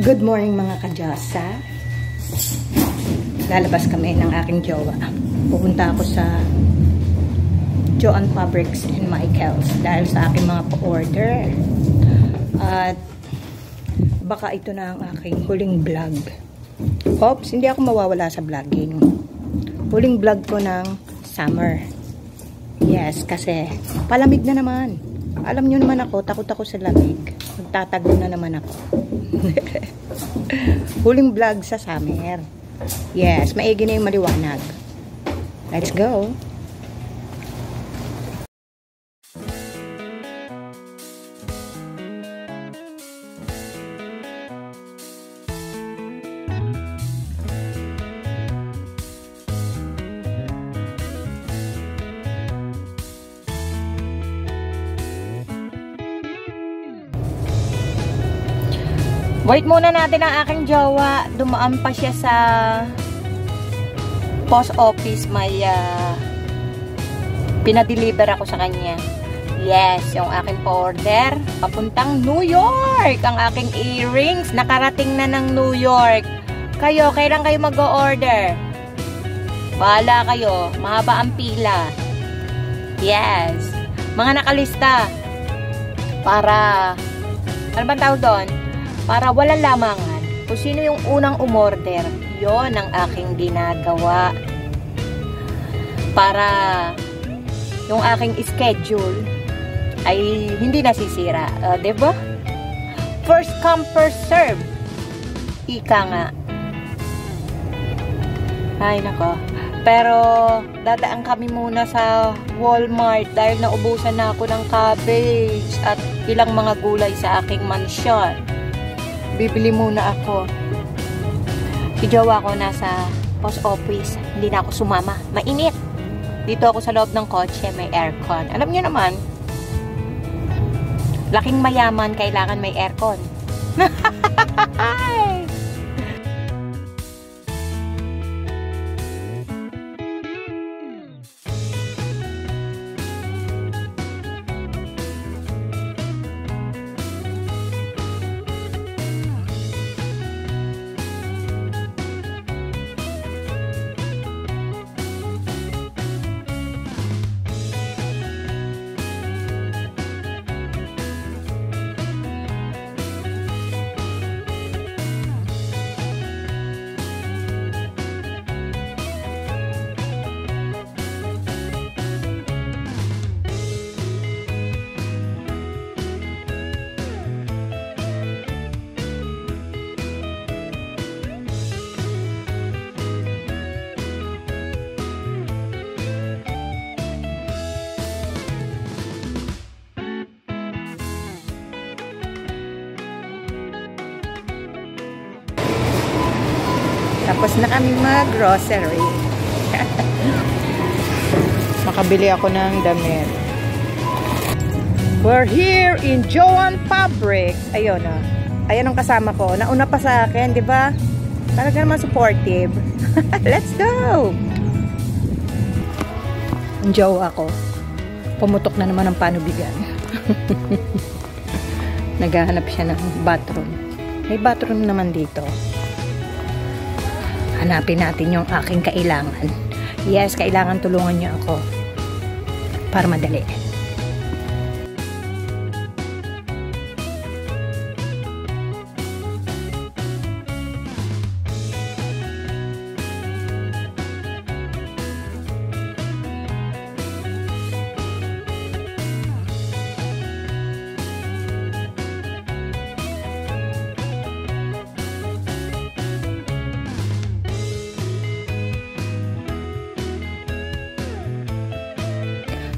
Good morning mga kadyasa. Lalabas kami ng aking jowa. Pupunta ako sa Joann Fabrics and Michaels dahil sa aking mga pa-order. At baka ito na ang aking huling vlog. Oops, hindi ako mawawala sa vlogging. Huling vlog ko ng summer. Yes, kasi palamig na naman. Alam nyo naman ako, takot ako sa lamig. Magtatago na naman ako. Huling vlog sa summer. Yes, maigi na yung maliwanag. Let's go! Wait muna natin ang aking jowa. Dumaan pa siya sa post office. May pinadeliver ako sa kanya. Yes, yung aking pa-order. Papuntang New York. Ang aking earrings. Nakarating na ng New York. Kayo, kailan kayo mag-o-order? Bahala kayo. Mahaba ang pila. Yes. Mga nakalista. Para, ano bang tawag doon? Para walang lamangan kung sino yung unang umorder, yon ang aking ginagawa. Para yung aking schedule ay hindi nasisira. Diba? First come, first serve. Ika nga. Ay, nako. Pero, dadaan kami muna sa Walmart dahil naubusan na ako ng cabbage at ilang mga gulay sa aking mansyon. Bibili muna ako. Si jowa ko nasa post office. Hindi na ako sumama. Mainit. Dito ako sa loob ng kotse. May aircon. Alam niyo naman, laking mayaman, kailangan may aircon. Tapos na kami mag-grocery. Makabili ako ng damit. We're here in Joann Fabrics. Ayun o. Ayan ang kasama ko. Nauna pa sa akin, di ba? Talaga naman supportive. Let's go! Ang jowa ko. Pumutok na naman ang panubigan. Naghahanap siya ng bathroom. May bathroom naman dito. Hanapin natin yung aking kailangan. Yes, kailangan tulungan niyo ako para madali.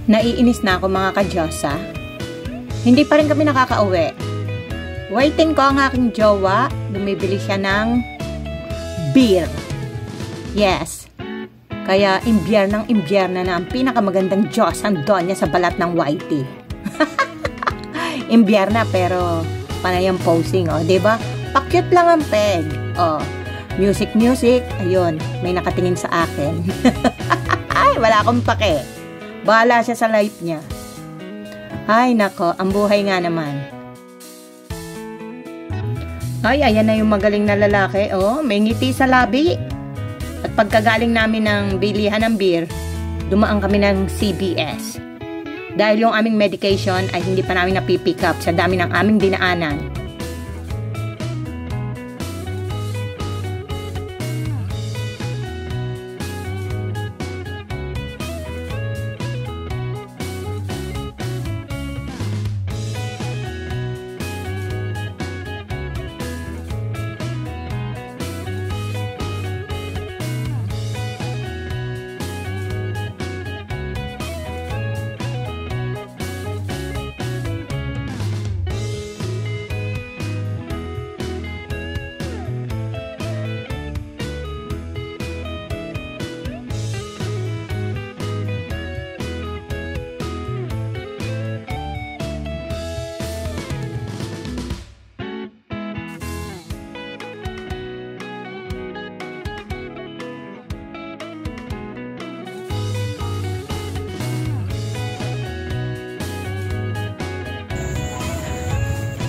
Naiinis na ako mga kadyosa. Hindi pa rin kami nakakauwi. Waiting ko ang aking jowa. Bumibili siya ng beer. Yes. Kaya imbyernang imbyerna na ang pinakamagandang Diyos ang doon niya sa balat ng whitey. Imbyerna pero panay ang posing. O, diba? Pa-cute lang ang peg. O, music. Ayun, may nakatingin sa akin. Ay, wala akong pake. Bahala siya sa life niya. Ay, nako, ang buhay nga naman. Ay, ayan na yung magaling na lalaki. Oh, may ngiti sa labi. At pagkagaling namin ng bilihan ng beer, dumaan kami ng CVS. Dahil yung aming medication ay hindi pa namin napipick up sa dami ng aming dinaanan.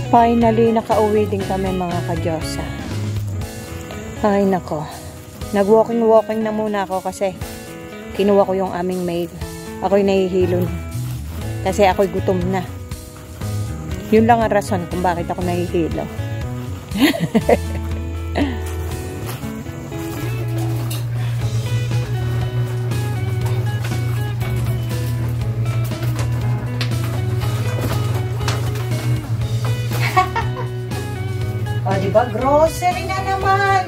Finally, nakauwi din kami mga ka-Diyosa. Ay nako. Nag-walking na muna ako kasi kinuha ko yung aming maid. Ako'y nahihilo na. Kasi ako'y gutom na. Yun lang ang rason kung bakit ako nahihilo. O, diba? Grocery na naman.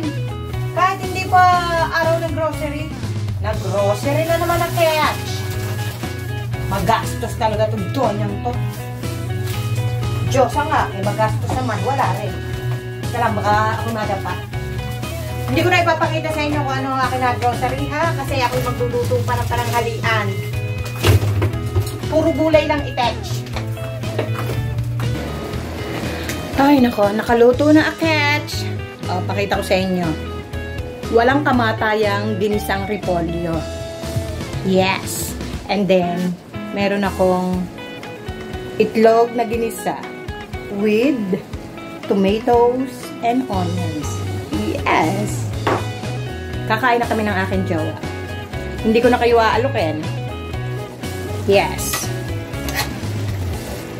Kahit hindi pa araw ng grocery, nag-grocery na naman ang catch. Magastos talaga itong donyang to. Diyosa nga, eh magastos naman. Wala rin. Ika lang, baka ako nadapa. Hindi ko na ipapakita sa inyo kung ano ang aking na-grocery ha, kasi ako'y magluluto pa ng pananghalian. Puro gulay lang i-catch. Ay, nako. Nakaluto na a catch. O, pakita ko sa inyo. Walang kamatayang ginisang repolyo. Yes. And then, meron akong itlog na ginisa with tomatoes and onions. Yes. Kakain na kami ng aking jowa. Hindi ko na kayo aalukin. Yes.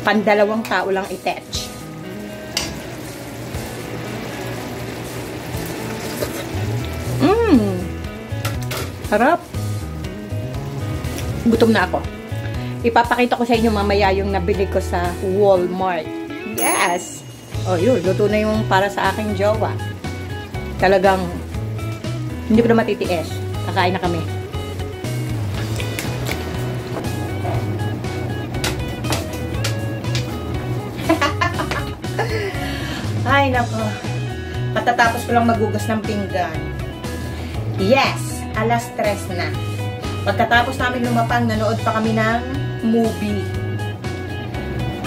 Pandalawang tao lang i-catch. Harap. Gutom na ako. Ipapakita ko sa inyo mamaya yung nabili ko sa Walmart. Yes! O yun, luto na yung para sa aking jowa. Talagang hindi ko na matitiis. Kakain na kami. Ay, nako. Patatapos ko lang magugas ng pinggan. Yes! Alas 3 na. Pagkatapos namin lumapang, nanood pa kami ng movie.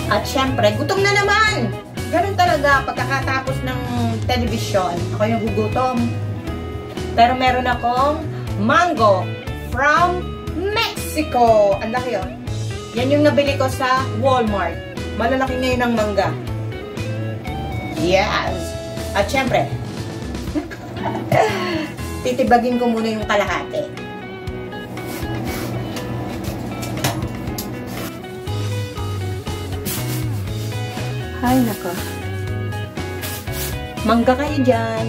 At syempre, gutom na naman! Ganun talaga, pagkatapos ng television, ako yung gugutom. Pero meron akong mango from Mexico. Ang laki yun. Yan yung nabili ko sa Walmart. Malalaki ngayon ang mangga. Yes! At syempre, titibagin ko muna yung kalahati. Ay, nako. Mangga kayo dyan.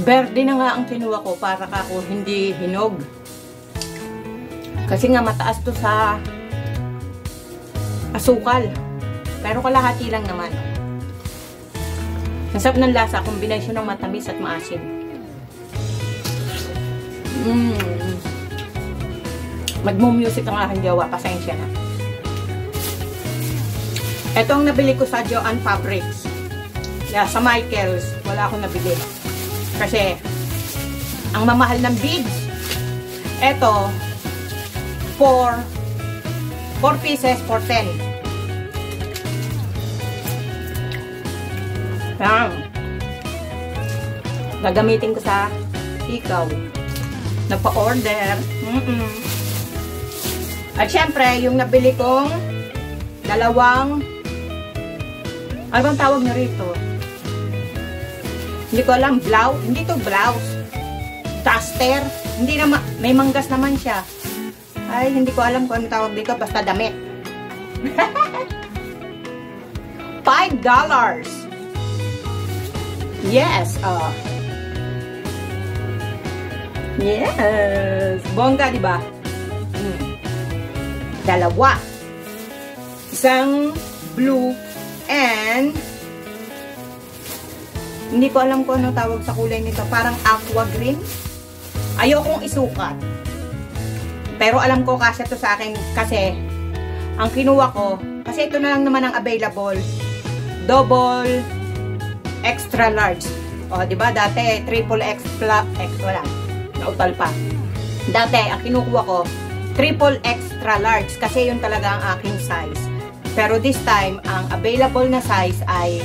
Berde na nga ang kinuha ko para ako hindi hinog. Kasi nga mataas to sa asukal. Pero kalahati lang naman. Masarap ng lasa, kombinasyon ng matamis at maasim. Magmo-music ang aking jowa, pasensya na. Ito ang nabili ko sa Joann Fabrics. Yeah, sa Michaels, wala akong nabili. Kasi, ang mamahal ng beads. Ito, 4 pieces for 10. Yan. Gagamitin ko sa ikaw. Nagpa-order. At syempre, yung nabili kong Dalawang, ano bang tawag nyo rito? Hindi ko alam, blouse. Hindi to blouse. Duster. Hindi naman, may manggas naman siya. Ay, hindi ko alam kung ano tawag dito. Basta damit. $5. Yes. Yes. Bongga, di ba? Dalawa. Isang blue and hindi ko alam kung ano tawag sa kulay nito. Parang aqua green. Ayokong isukat. Pero alam ko kasi to sa akin kasi ang kinuha ko, kasi ito na lang naman ang available. Double extra large. O, di ba? Dati triple X wala. Nautal pa. Dati ang kinukuha ko triple extra large kasi yun talaga ang aking size. Pero this time, ang available na size ay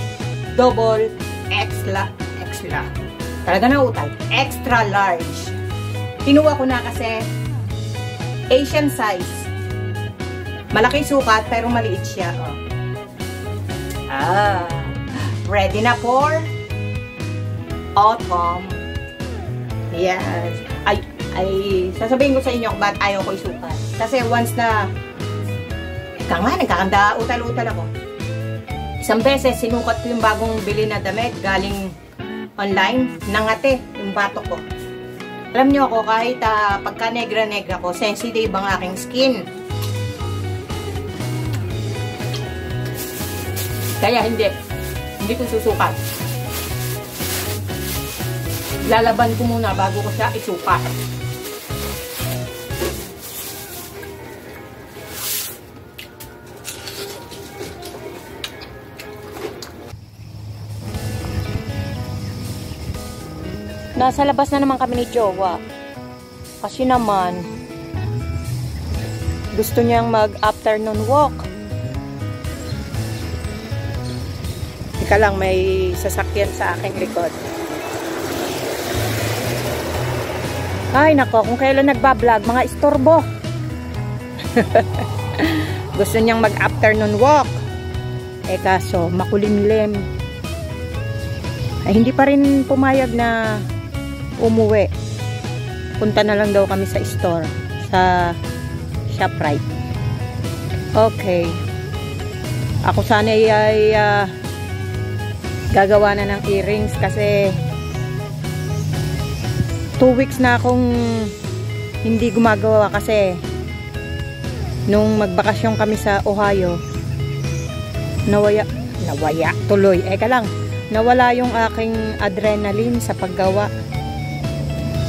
double extra. Talaga nautal. Extra large. Kinuha ko na kasi Asian size. Malaki sukat pero maliit siya. Oh. Ready na for autumn. Yes. Ay, sasabihin ko sa inyo kung ba't ayaw ko isukat. Kasi once na nagkakanda utal-utal ako. Isang beses, sinukat ko yung bagong bili na damit galing online. Nangate yung batok ko. Alam nyo ako, kahit pagka negra-negra ko, sensitive ang aking skin. Kaya hindi ko susukat. Lalaban ko muna bago ko siya isukat. Nasa labas na naman kami ni Jowa. Kasi naman, gusto niyang mag-afternoon walk. Ika lang, may sasakyan sa aking likod. Ay, nako, kung kailan nagbablog, mga istorbo. Gusto niyang mag-afternoon walk. Eh kaso, makulimlim. Ay, hindi pa rin pumayag na umuwi. Punta na lang daw kami sa store, sa ShopRite. Okay. Ako sana ay gagawa na ng earrings kasi 2 weeks na akong hindi gumagawa kasi nung magbakasyon kami sa Ohio, nawaya tuloy. Eka lang, nawala yung aking adrenaline sa paggawa.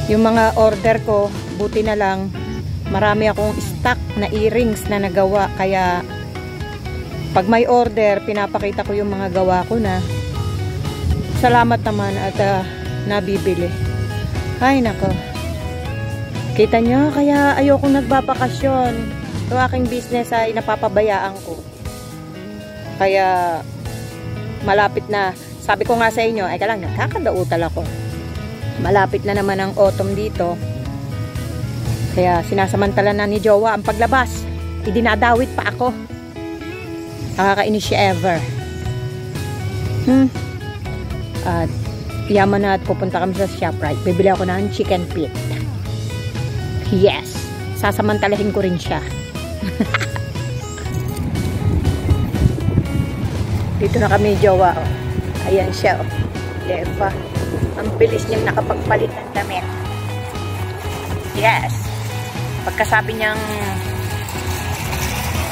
Yung mga order ko, buti na lang, marami akong stock na earrings na nagawa. Kaya, pag may order, pinapakita ko yung mga gawa ko na. Salamat naman at nabibili. Ay, nako. Kita nyo, kaya ayokong nagbabakasyon. Yung aking business ay napapabayaan ko. Kaya, malapit na. Sabi ko nga sa inyo, ay ka lang, nakakadautal ako. Malapit na naman ang autumn dito. Kaya sinasamantala na ni Jowa ang paglabas. Idinadawit pa ako. Nakakainis siya ever. At yaman na at pupunta kami sa ShopRite. Bibili ako ng chicken feet. Yes. Sasamantalahin ko rin siya. Dito na kami Jowa. Oh. Ayan siya. Oh. Diba? Ang bilis niyang nakapagpalit ng damit. Yes. Pagkasabi niyang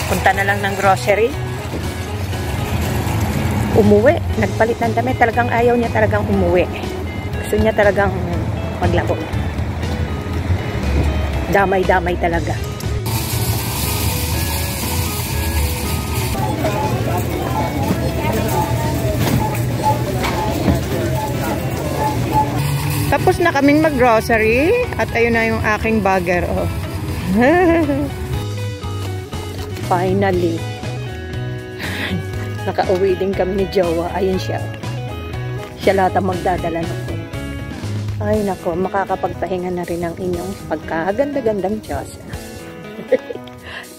punta na lang ng grocery, umuwi. Nagpalit ng damit. Talagang ayaw niya talagang umuwi. Gusto niya talagang maglabo. Damay-damay talaga. Tapos na kaming mag-grocery at ayun na yung aking bagger. Oh. Finally. Nakauwi din kami ni Jowa. Ayun siya. Siya lahat ang magdadala ng food. Ay nako, makakapagpahinga na rin ang inyong pagkaganda-gandang Diyos.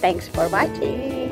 Thanks for watching.